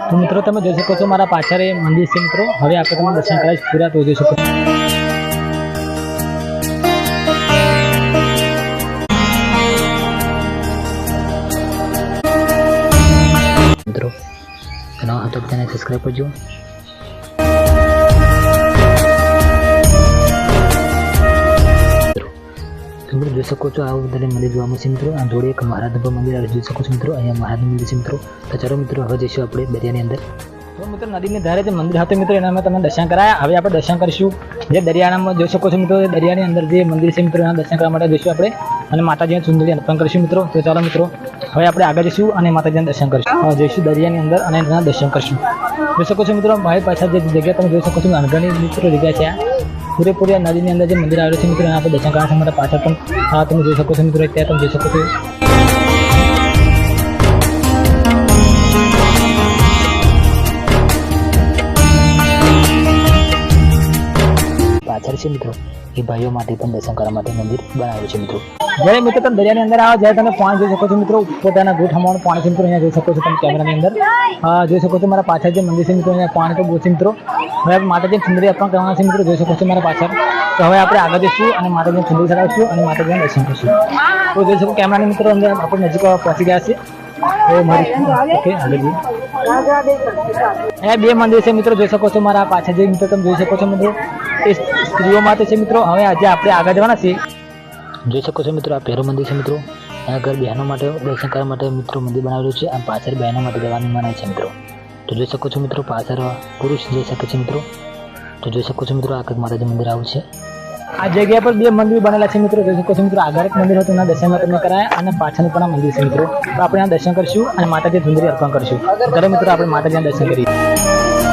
તો મિત્રો તમે જોઈ શકો છો મારા પાછળ એ મંદિર છે મિત્રો. હવે આપણે તમને દર્શન કરાવીશ પૂરા, તો જોઈ શકો છો મિત્રો. નવા હતો તેને સબસ્ક્રાઈબ કરજો. મિત્રો જોઈ શકો છો આવું બધા મંદિર જોવા મળશે મિત્રો. આ જોડે એક મહારાજનું મંદિર જોઈ શકો છો મિત્રો. અહીંયા મહારાજનું મંદિર છે મિત્રો. તો ચાલો મિત્રો હવે જઈશું આપણે દરિયાની અંદર. તો મિત્રો નદીની ધારે જે મંદિર હતું મિત્રો એના અમે તમને દર્શન કરાયા. હવે આપણે દર્શન કરીશું જે દરિયામાં જોઈ શકો છો મિત્રો. દરિયાની અંદર જે મંદિર છે મિત્રો એના દર્શન કરવા માટે જઈશું આપણે અને માતાજીને સુંદરી અર્પણ કરીશું મિત્રો. તો ચાલો મિત્રો હવે આપણે આગળ જઈશું અને માતાજીના દર્શન કરીશું. જઈશું દરિયાની અંદર અને એના દર્શન કરીશું. જોઈ શકો છો મિત્રો મારી પાછળ જે જગ્યા તમે જોઈ શકો છો અણઘણી મિત્રો જગ્યા છે. પૂરેપૂરી નદીની અંદર જે મંદિર આવેલું છે મિત્રો એના આપણે દર્શન કરવા છે. મારા પાછળ પણ તમે જોઈ શકો છો મિત્રો. ત્યાં તમે જોઈ શકો છો પાછળ છે મિત્રો એ ભાઈઓ માટે પણ દર્શન કરવા માટે મંદિર બનાવ્યું છે મિત્રો. જ્યારે મિત્રો તમે દરિયાની અંદર આવો જ્યારે તમે પાણી જોઈ શકો છો મિત્રો. પોતાના ગોઠ હમણાં પાણી છે મિત્રો. અહીંયા જોઈ શકો છો તમે કેમેરાની અંદર જોઈ શકો છો મારા પાછળ જે મંદિર છે મિત્રો. અહીંયા પાણી તો બહુ છે મિત્રો. હવે માતાજીને સુંદરી અર્પણ કરવાના છે મિત્રો. જોઈ શકો છો મારા પાછળ. તો હવે આપણે આગળ જઈશું અને માતાજીને સુંદરી ચડાવીશું અને માતાજીને દર્શન કરીશું. તો જોઈ શકો કેમેરાની મિત્રો અંદર આપણે નજીક પહોંચી ગયા છે. તો મારી ઓકે આગળ જઈએ. અહીંયા બે મંદિર છે મિત્રો. જોઈ શકો છો મારા પાછળ જે મિત્રો તમે જોઈ શકો છો મિત્રો એ સ્ત્રીઓ માટે છે મિત્રો. હવે આજે આપણે આગળ જવાના છીએ. જોઈ શકો છો મિત્રો આ પહેલું મંદિર છે મિત્રો. અહીંયા ઘર બહેનો માટે દર્શન કરવા માટે મિત્રો મંદિર બનાવેલું છે. આ પાછળ બહેનો માટે જવાની મનાય છે મિત્રો. તો જોઈ શકો છો મિત્રો પાછળ પુરુષ જઈ શકે છે મિત્રો. તો જોઈ શકો છો મિત્રો આ કંઈક માતાજી મંદિર આવું છે. આ જગ્યા પર બે મંદિર બનેલા છે મિત્રો. જોઈ શકો છો મિત્રો આગળ એક મંદિર હતું એના દર્શન તમને કરાયા અને પાછળનું પણ મંદિર છે મિત્રો. તો આપણે આ દર્શન કરીશું અને માતાજી સુંદરી અર્પણ કરીશું. ચાલો મિત્રો આપણે માતાજીના દર્શન કરીએ.